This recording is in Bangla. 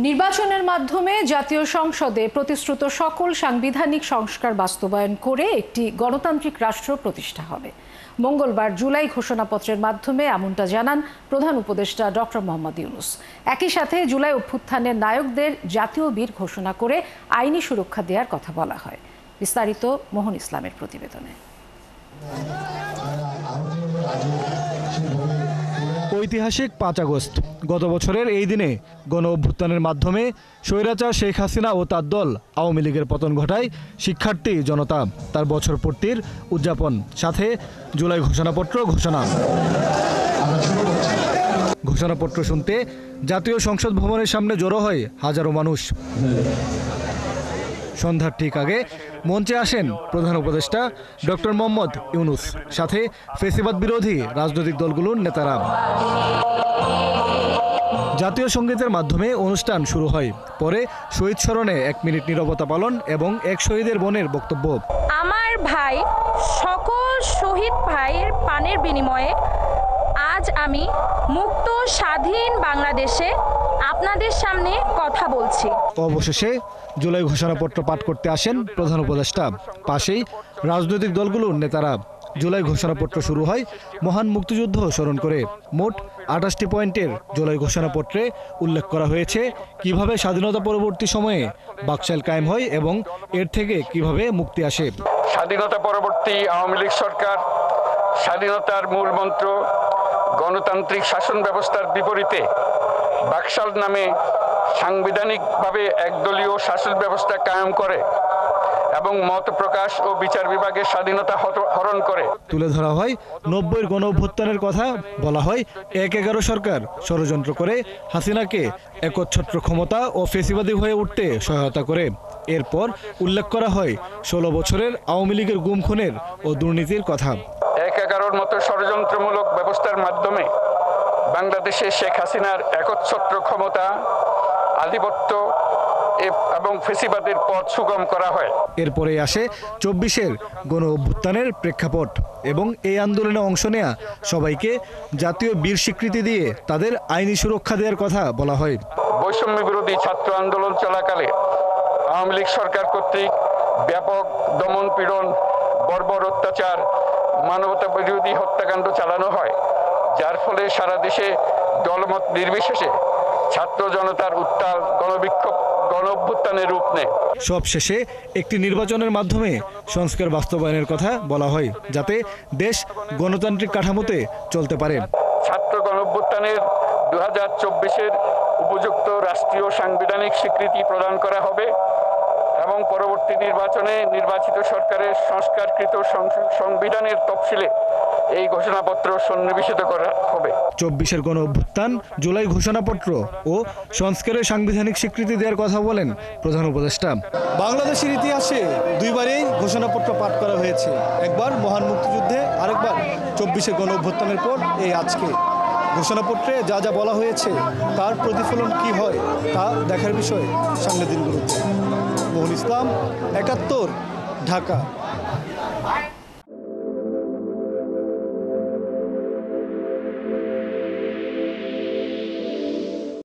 নির্বাচনের মাধ্যমে জাতীয় সংসদে প্রতিশ্রুত সকল সাংবিধানিক সংস্কার বাস্তবায়ন করে একটি গণতান্ত্রিক রাষ্ট্র প্রতিষ্ঠা হবে। মঙ্গলবার জুলাই ঘোষণাপত্রের মাধ্যমে এমনটা জানান প্রধান উপদেষ্টা ডক্টর মোহাম্মদ ইউনূস। একই সাথে জুলাই অভ্যুত্থানের নায়কদের জাতীয় বীর ঘোষণা করে আইনি সুরক্ষা দেওয়ার কথা বলা হয়। বিস্তারিত মোহন ইসলামের প্রতিবেদনে। ঐতিহাসিক ৫ আগস্ট গত বছরের এই দিনে গণ অভ্যুত্থানের মাধ্যমে স্বৈরাচার শেখ হাসিনা ও তার দল আওয়ামী লীগের পতন ঘটায় শিক্ষার্থী জনতা তার বছর পূর্তির উদযাপন, সাথে জুলাই ঘোষণাপত্র ঘোষণা। ঘোষণাপত্র শুনতে জাতীয় সংসদ ভবনের সামনে জড়ো হয় হাজারো মানুষ। সন্ধ্যার ঠিক আগে মঞ্চে আসেন প্রধান উপদেষ্টা ডক্টর মোহাম্মদ ইউনূস, সাথে ফ্যাসিবাদ বিরোধী রাজনৈতিক দলগুলোর নেতারা। জাতীয় সংগীতের মাধ্যমে অনুষ্ঠান শুরু হয়। পরে শহীদ স্মরণে 1 মিনিট নীরবতা পালন এবং এক শহীদের বোনের বক্তব্য। আমার ভাই সকল শহীদ ভাইয়ের প্রাণের বিনিময়ে আজ আমি মুক্ত স্বাধীন বাংলাদেশে আপনাদের সামনে কথা বলছি। অবশেষে জুলাই ঘোষণাপত্র পাঠ করতে আসেন প্রধান উপদেষ্টা, পাশেই রাজনৈতিক দলগুলোর নেতারা। জুলাই ঘোষণাপত্র শুরু হয় মহান মুক্তিযুদ্ধ স্মরণ করে। মোট 28টি পয়েন্টের জুলাই ঘোষণাপত্রে উল্লেখ করা হয়েছে কিভাবে স্বাধীনতা পরবর্তী সময়ে বাকশাল কায়েম হয় এবং এর থেকে কিভাবে মুক্তি আসে। স্বাধীনতা পরবর্তী আওয়ামী লীগ সরকার স্বাধীনতার মূল মন্ত্র গণতান্ত্রিক শাসন ব্যবস্থার বিপরীতে বাকশাল নামে সাংবিধানিকভাবে একদলীয় শাসন ব্যবস্থা কায়েম করে এবং মত প্রকাশ ও বিচার বিভাগের স্বাধীনতা হরণ করে। তুলে ধরা হয় 90-এর গণ অভ্যুত্থানের কথা। বলা হয় 1-11 সরকার ষড়যন্ত্র করে হাসিনাকে একচ্ছত্র ক্ষমতা ও ফেসিবাদী হয়ে উঠতে সহায়তা করে। এরপর উল্লেখ করা হয় 16 বছরের আওয়ামী লীগের গুম খুনের ও দুর্নীতির কথা। 1-11-র মতো ষড়যন্ত্রমূলক ব্যবস্থার মাধ্যমে বাংলাদেশে শেখ হাসিনার একচ্ছত্র ক্ষমতা, আধিপত্য এবং ফেসিবাদের পথ সুগম করা হয়। এরপরে আসে 24-এর গণ অভ্যুত্থানের প্রেক্ষাপট এবং এই আন্দোলনে অংশ নেয়া সবাইকে জাতীয় বীর স্বীকৃতি দিয়ে তাদের আইনি সুরক্ষা দেওয়ার কথা বলা হয়। বৈষম্য বিরোধী ছাত্র আন্দোলন চলাকালে আওয়ামী লীগ সরকার কর্তৃক ব্যাপক দমন পীড়ন, বর্বর অত্যাচার, মানবতা বিরোধী হত্যাকাণ্ড চালানো হয়, যার ফলে সারা দেশে দলমত নির্বিশেষে ছাত্র জনতার উত্তাল গণবিক্ষোভ গণ অভ্যুত্থানের রূপ নেয়। সবশেষে একটি নির্বাচনের মাধ্যমে সংস্কার বাস্তবায়নের কথা বলা হয়, যাতে দেশ গণতান্ত্রিক কাঠামোতে চলতে পারে। ছাত্র গণ অভ্যুত্থানের 2024-এর উপযুক্ত রাষ্ট্রীয় সাংবিধানিক স্বীকৃতি প্রদান করা হবে এবং পরবর্তী নির্বাচনে নির্বাচিত সরকারের সংস্কারকৃত সংবিধানের তফসিলে এই ঘোষণাপত্র সন্নিবেশিত করা হবে। 24-এর গণ অভ্যুত্থান, জুলাই ঘোষণাপত্র ও সংস্কারের সাংবিধানিক স্বীকৃতি দেওয়ার কথা বলেন প্রধান উপদেষ্টা। বাংলাদেশের ইতিহাসে দুইবারেই ঘোষণাপত্র পাঠ করা হয়েছে, একবার মহান মুক্তিযুদ্ধে, আরেকবার 24-এর গণ অভ্যুত্থানের পর এই আজকে। ঘোষণাপত্রে যা যা বলা হয়েছে তার প্রতিফলন কি হয় তা দেখার বিষয় সামনের দিনগুলোতে। মোহন ইসলাম, 71, ঢাকা।